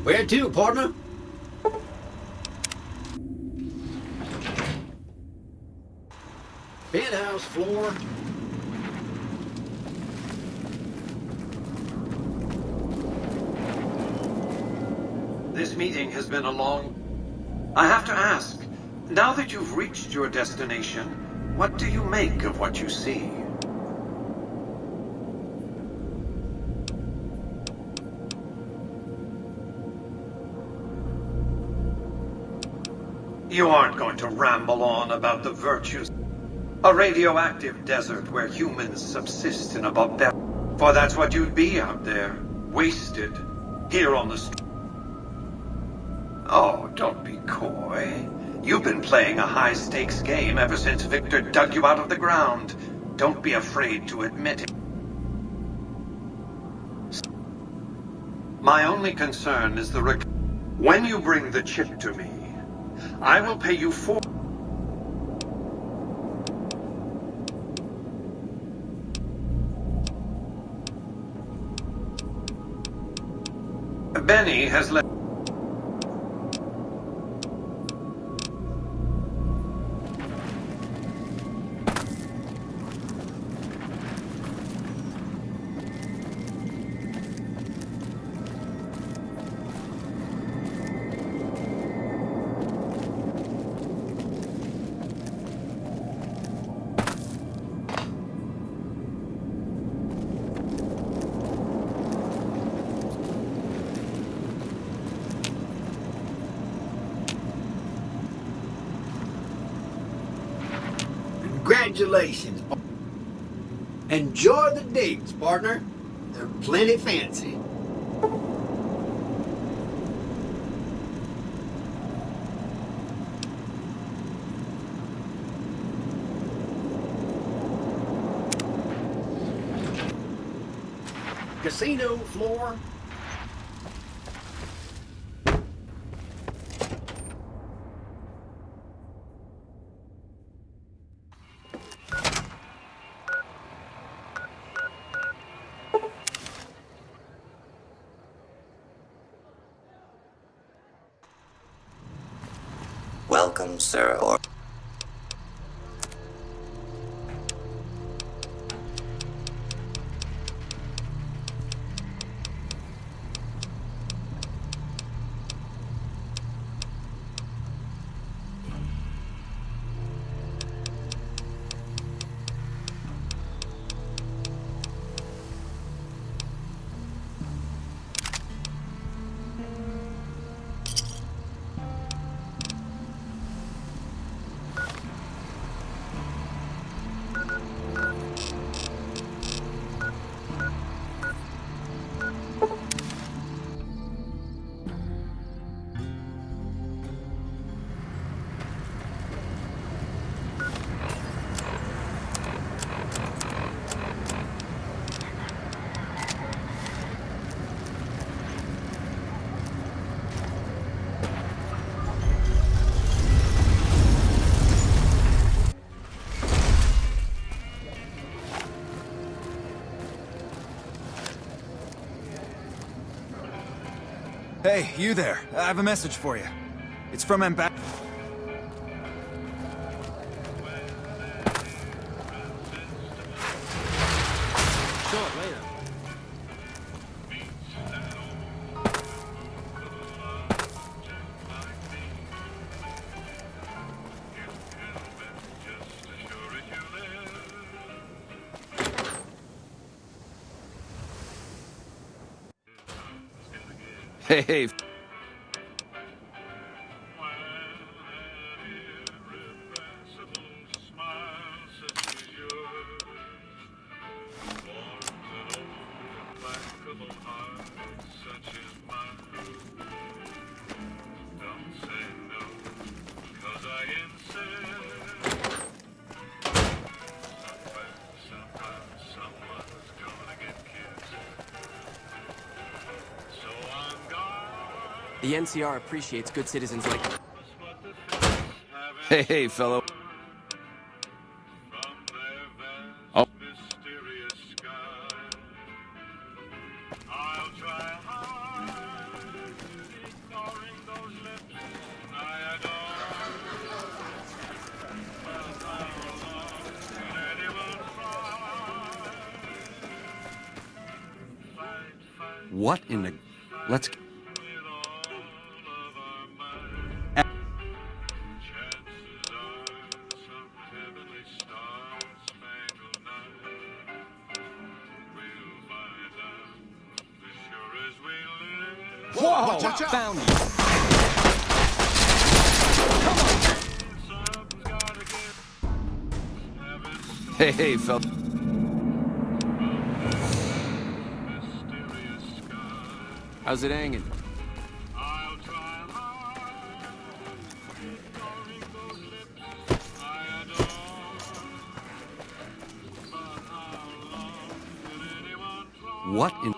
Where to, partner? Penthouse floor. This meeting has been a long... I have to ask, now that you've reached your destination, what do you make of what you see? You aren't going to ramble on about the virtues. A radioactive desert where humans subsist in a barbaric... For that's what you'd be out there, wasted, here on the street. Oh, don't be coy. You've been playing a high-stakes game ever since Victor dug you out of the ground. Don't be afraid to admit it. My only concern is the when you bring the chip to me, I will pay you for... Benny has let... Congratulations. Enjoy the digs, partner. They're plenty fancy. Casino floor. Welcome, sir. Hey, you there. I have a message for you. It's from Ambassador. Sure, later. Hey. The NCR appreciates good citizens like... Hey, fellow. Oh. What in the... Let's... Whoa! Watch out! Found you. Hey, fella. How's it hanging? What in...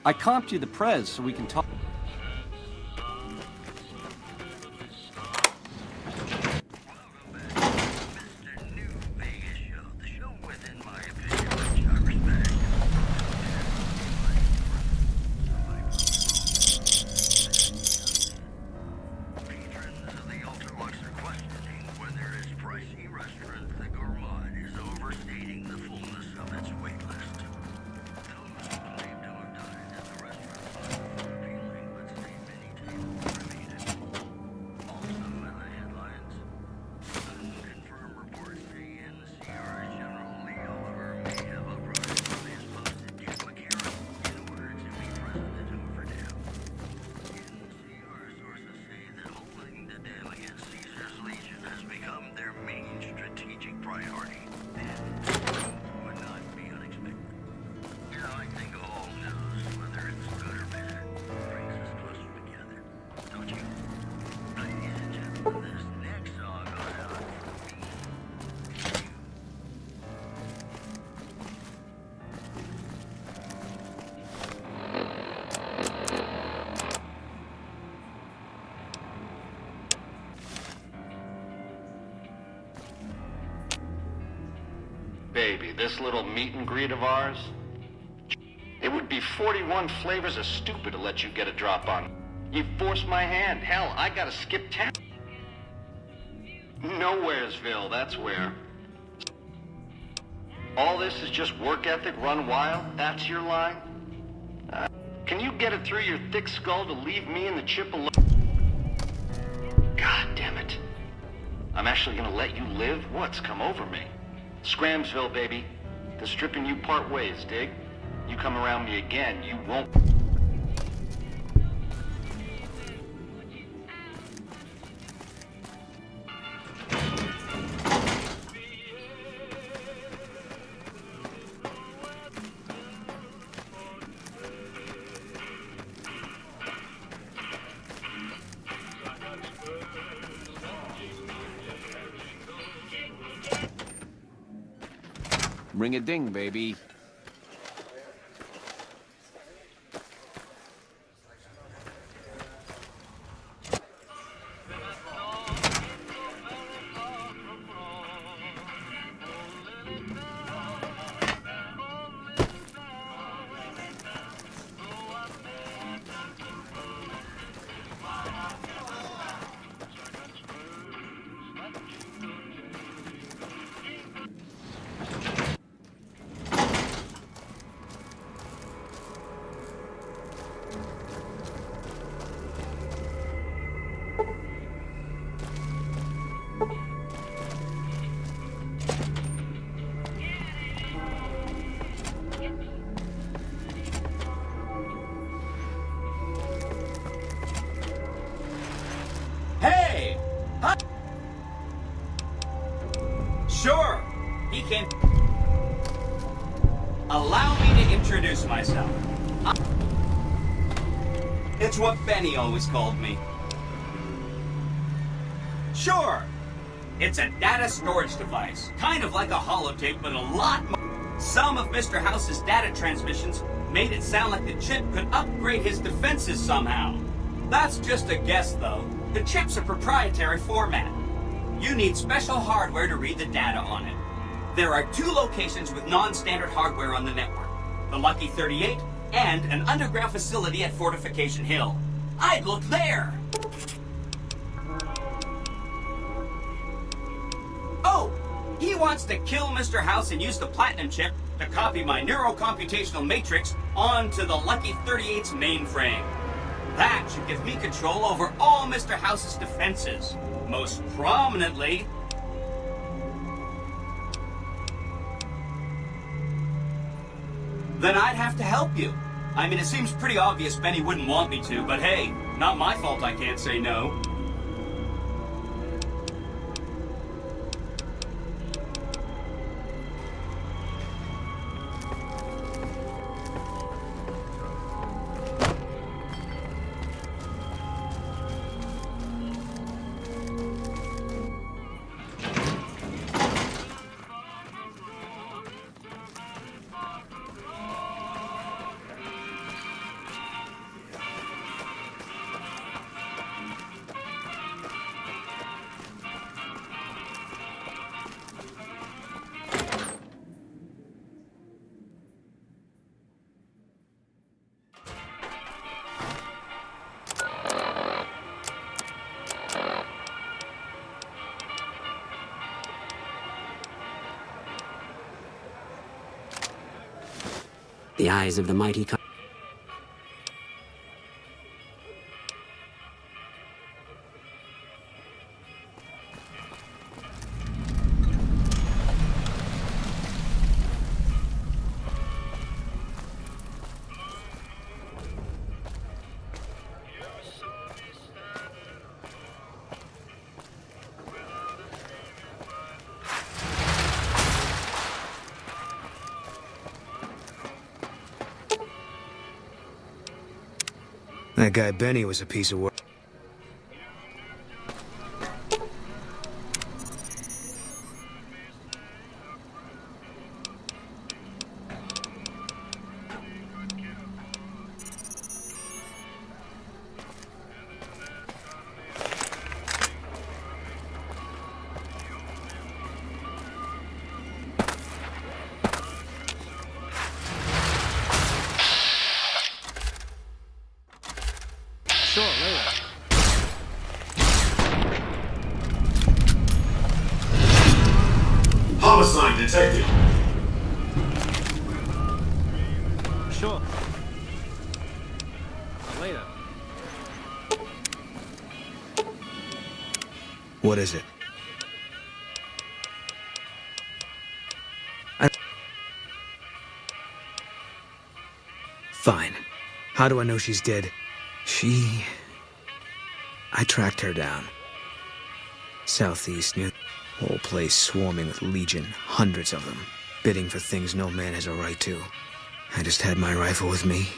I comped you the Prez so we can talk. Baby, this little meet and greet of ours, it would be 41 flavors of stupid to let you get a drop on. You forced my hand. Hell, I gotta skip town. Nowheresville, that's where. All this is just work ethic run wild? That's your line? Can you get it through your thick skull to leave me and the chip alone? God damn it. I'm actually gonna let you live? What's come over me? Scramsville, baby. The stripping you part ways, dig? You come around me again, you won't... Ring a ding, baby. Hey! Huh? Sure, he can... Allow me to introduce myself. It's what Benny always called me. Sure, it's a data storage device, kind of like a holotape, but a lot more. Some of Mr. House's data transmissions made it sound like the chip could upgrade his defenses somehow. That's just a guess, though. The chip's a proprietary format. You need special hardware to read the data on it. There are 2 locations with non-standard hardware on the network. The Lucky 38 and an underground facility at Fortification Hill. I'd look there! Oh, He wants to kill Mr. House and use the Platinum chip to copy my neurocomputational matrix onto the Lucky 38's mainframe. That should give me control over all Mr. House's defenses. Most prominently, then I'd have to help you. I mean, it seems pretty obvious Benny wouldn't want me to, but hey, not my fault I can't say no. The eyes of the mighty... That guy Benny was a piece of work. Sure, later. Homicide detected. Sure. Later. What is it? Fine. How do I know she's dead? I tracked her down. Southeast, near the whole place swarming with Legion, hundreds of them, bidding for things no man has a right to. I just had my rifle with me.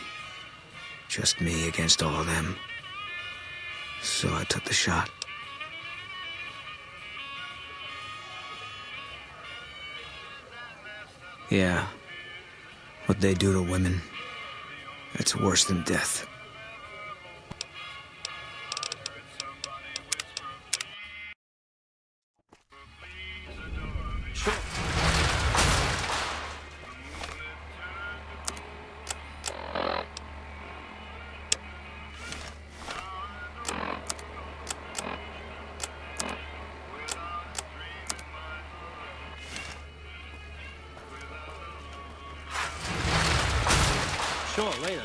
Just me against all of them. So I took the shot. Yeah. What they do to women, it's worse than death. Sure, later.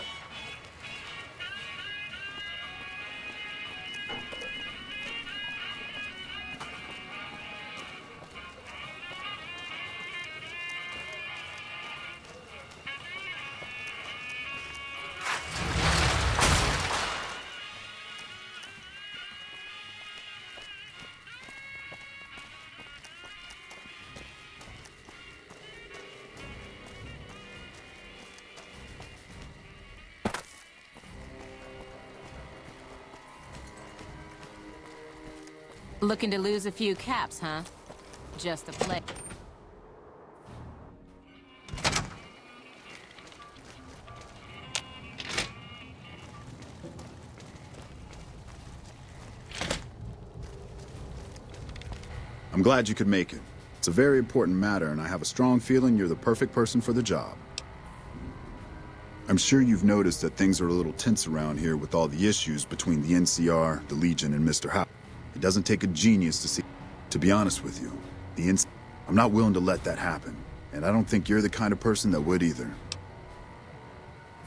Looking to lose a few caps, huh? Just a play. I'm glad you could make it. It's a very important matter, and I have a strong feeling you're the perfect person for the job. I'm sure you've noticed that things are a little tense around here with all the issues between the NCR, the Legion, and Mr. House. It doesn't take a genius to see. To be honest with you, I'm not willing to let that happen, and I don't think you're the kind of person that would either.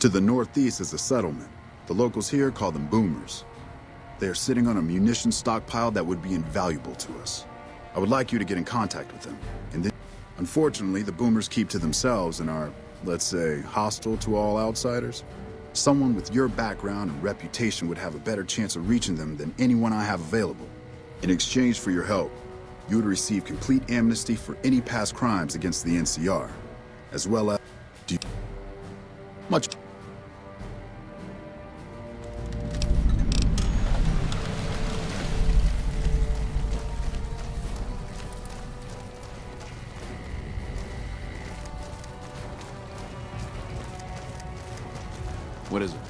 To the northeast is a settlement. The locals here call them boomers. They are sitting on a munitions stockpile that would be invaluable to us. I would like you to get in contact with them. And then, unfortunately, the boomers keep to themselves and are, let's say, hostile to all outsiders. Someone with your background and reputation would have a better chance of reaching them than anyone I have available. In exchange for your help, you would receive complete amnesty for any past crimes against the NCR, as well as... much... What is it?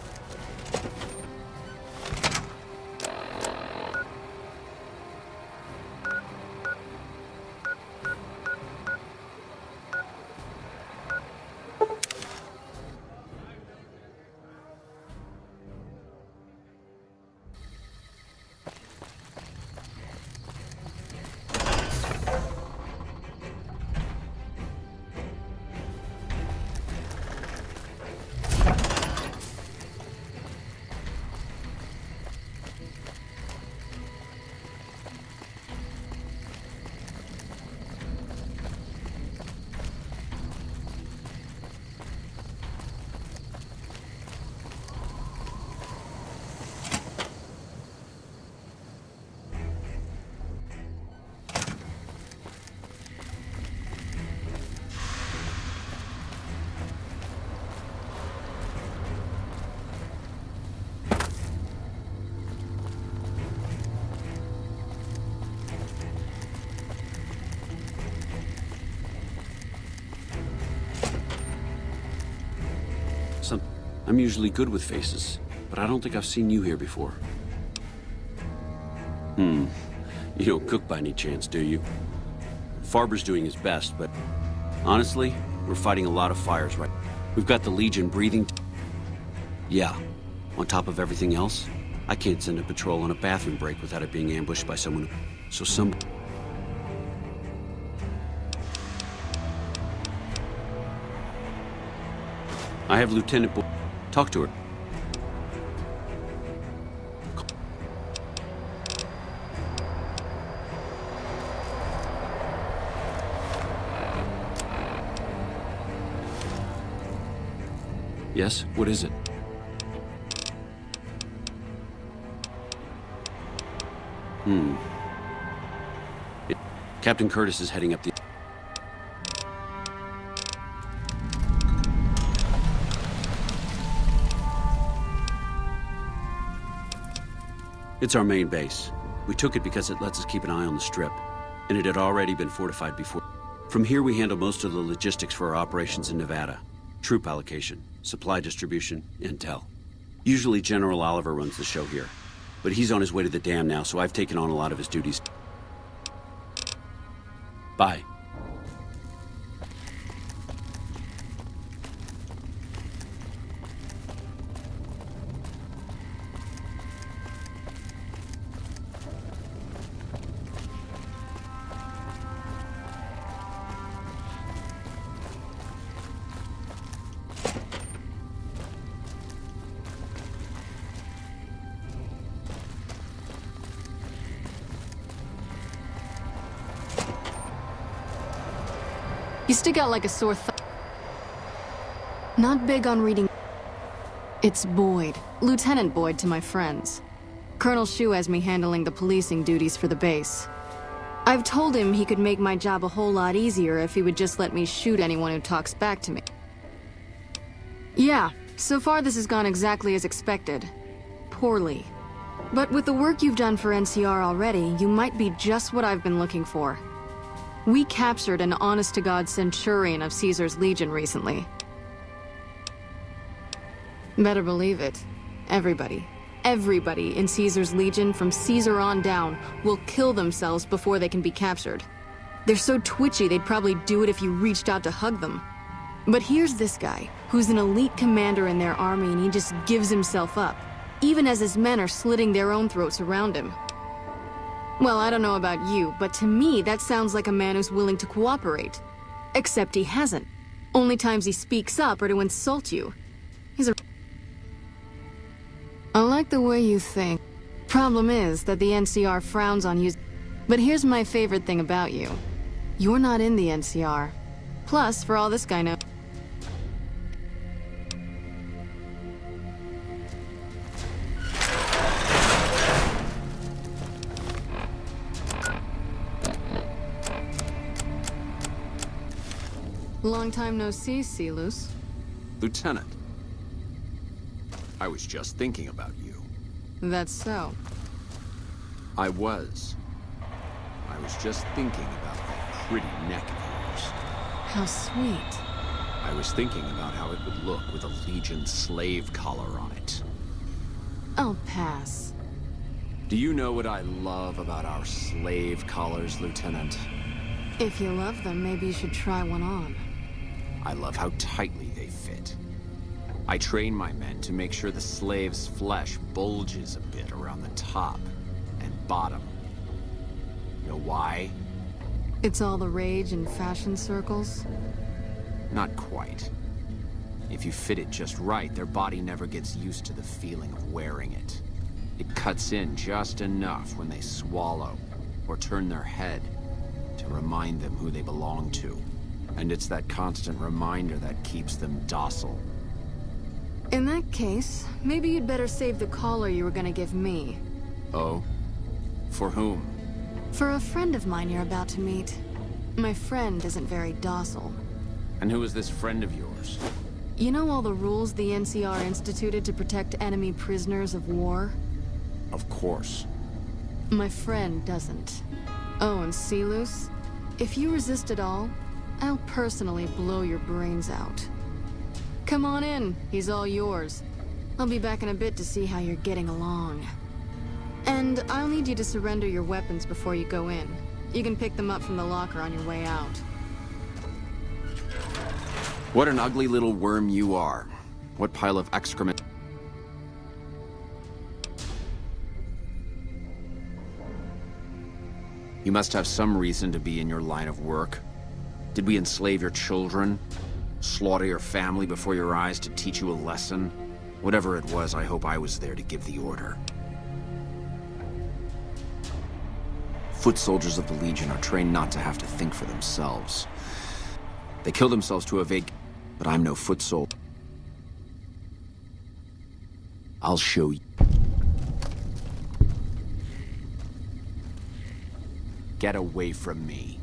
I'm usually good with faces, but I don't think I've seen you here before. You don't cook by any chance, do you? Farber's doing his best, but honestly, we're fighting a lot of fires right now. We've got the Legion breathing. Yeah, on top of everything else, I can't send a patrol on a bathroom break without it being ambushed by someone who... So some... I have Lieutenant Bo... Talk to her. Yes? What is it? Captain Curtis is heading up the... It's our main base. We took it because it lets us keep an eye on the Strip, and it had already been fortified before. From here, we handle most of the logistics for our operations in Nevada. Troop allocation, supply distribution, intel. Usually General Oliver runs the show here, but he's on his way to the dam now, so I've taken on a lot of his duties. Bye. You stick out like a sore thumb. Not big on reading. It's Boyd. Lieutenant Boyd to my friends. Colonel Shu has me handling the policing duties for the base. I've told him he could make my job a whole lot easier if he would just let me shoot anyone who talks back to me. Yeah, so far this has gone exactly as expected. Poorly. But with the work you've done for NCR already, you might be just what I've been looking for. We captured an honest-to-God Centurion of Caesar's Legion recently. Better believe it. Everybody in Caesar's Legion, from Caesar on down, will kill themselves before they can be captured. They're so twitchy they'd probably do it if you reached out to hug them. But here's this guy, who's an elite commander in their army, and he just gives himself up, even as his men are slitting their own throats around him. Well, I don't know about you, but to me, that sounds like a man who's willing to cooperate. Except he hasn't. Only times he speaks up are to insult you. He's a... I like the way you think. Problem is that the NCR frowns on you. But here's my favorite thing about you. You're not in the NCR. Plus, for all this guy knows... Long time no see, Silus. Lieutenant. I was just thinking about you. That's so. I was just thinking about that pretty neck of yours. How sweet. I was thinking about how it would look with a Legion slave collar on it. I'll pass. Do you know what I love about our slave collars, Lieutenant? If you love them, maybe you should try one on. I love how tightly they fit. I train my men to make sure the slave's flesh bulges a bit around the top and bottom. Know why? It's all the rage in fashion circles? Not quite. If you fit it just right, their body never gets used to the feeling of wearing it. It cuts in just enough when they swallow or turn their head to remind them who they belong to. And it's that constant reminder that keeps them docile. In that case, maybe you'd better save the collar you were gonna give me. Oh? For whom? For a friend of mine you're about to meet. My friend isn't very docile. And who is this friend of yours? You know all the rules the NCR instituted to protect enemy prisoners of war? Of course. My friend doesn't. Oh, and Silus, if you resist at all, I'll personally blow your brains out. Come on in, he's all yours. I'll be back in a bit to see how you're getting along. And I'll need you to surrender your weapons before you go in. You can pick them up from the locker on your way out. What an ugly little worm you are. What pile of excrement... You must have some reason to be in your line of work. Did we enslave your children? Slaughter your family before your eyes to teach you a lesson? Whatever it was, I hope I was there to give the order. Foot soldiers of the Legion are trained not to have to think for themselves. They kill themselves to evade... But I'm no foot soldier. I'll show you. Get away from me.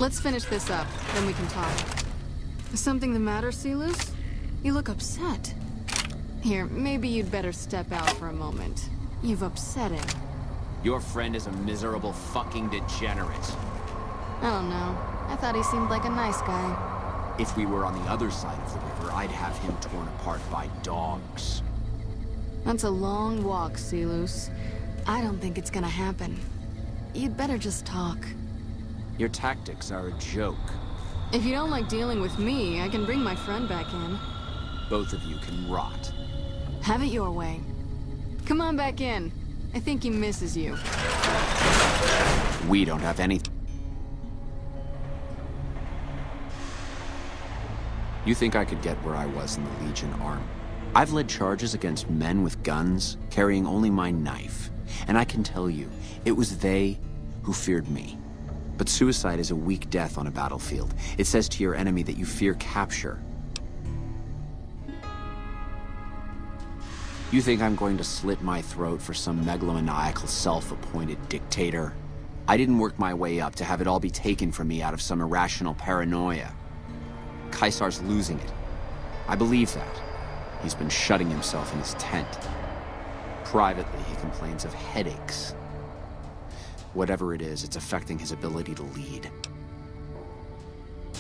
Let's finish this up, then we can talk. Is something the matter, Silus? You look upset. Here, maybe you'd better step out for a moment. You've upset him. Your friend is a miserable fucking degenerate. I don't know. I thought he seemed like a nice guy. If we were on the other side of the river, I'd have him torn apart by dogs. That's a long walk, Silus. I don't think it's gonna happen. You'd better just talk. Your tactics are a joke. If you don't like dealing with me, I can bring my friend back in. Both of you can rot. Have it your way. Come on back in. I think he misses you. We don't have anything. You think I could get where I was in the Legion Army? I've led charges against men with guns, carrying only my knife. And I can tell you, it was they who feared me. But suicide is a weak death on a battlefield. It says to your enemy that you fear capture. You think I'm going to slit my throat for some megalomaniacal self-appointed dictator? I didn't work my way up to have it all be taken from me out of some irrational paranoia. Caesar's losing it. I believe that. He's been shutting himself in his tent. Privately, he complains of headaches. Whatever it is, it's affecting his ability to lead.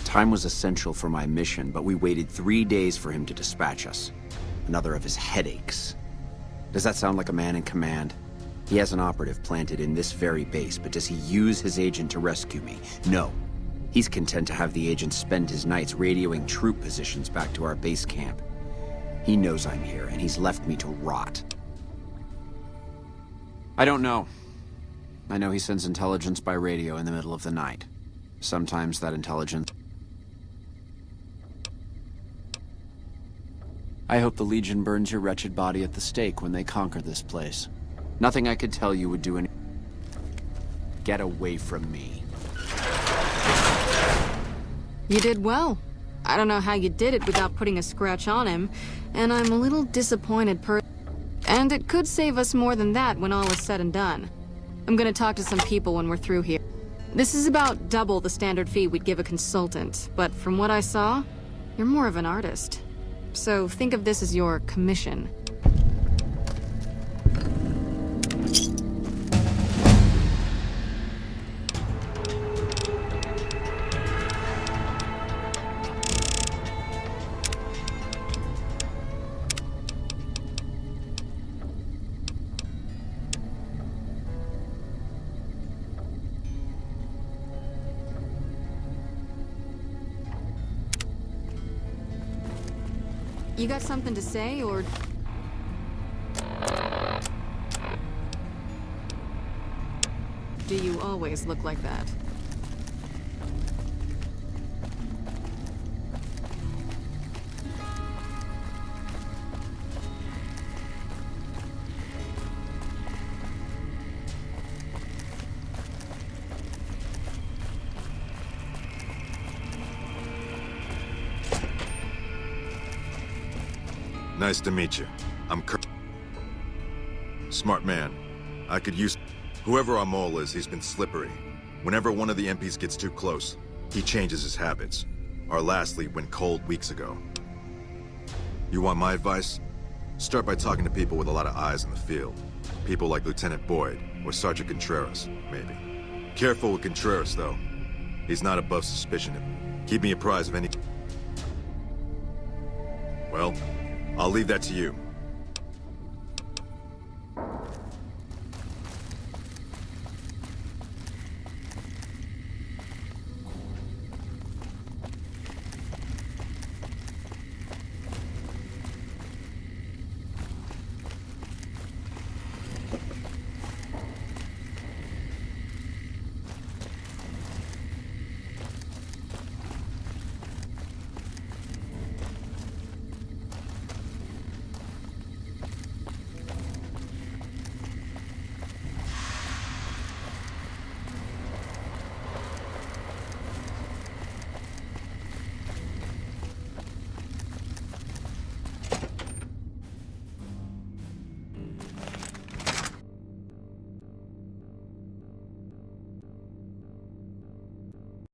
Time was essential for my mission, but we waited 3 days for him to dispatch us. Another of his headaches. Does that sound like a man in command? He has an operative planted in this very base, but does he use his agent to rescue me? No. He's content to have the agent spend his nights radioing troop positions back to our base camp. He knows I'm here, and he's left me to rot. I don't know. I know he sends intelligence by radio in the middle of the night. Sometimes that intelligence... I hope the Legion burns your wretched body at the stake when they conquer this place. Nothing I could tell you would do any... Get away from me. You did well. I don't know how you did it without putting a scratch on him, and I'm a little disappointed And it could save us more than that when all is said and done. I'm gonna talk to some people when we're through here. This is about double the standard fee we'd give a consultant, but from what I saw, you're more of an artist. So think of this as your commission. You got something to say, or... Do you always look like that? Nice to meet you. I'm Kurt. Smart man. I could use... Whoever our mole is, he's been slippery. Whenever one of the MPs gets too close, he changes his habits. Our last lead went cold weeks ago. You want my advice? Start by talking to people with a lot of eyes in the field. People like Lieutenant Boyd, or Sergeant Contreras, maybe. Careful with Contreras, though. He's not above suspicion. Keep me apprised of any... Well, I'll leave that to you.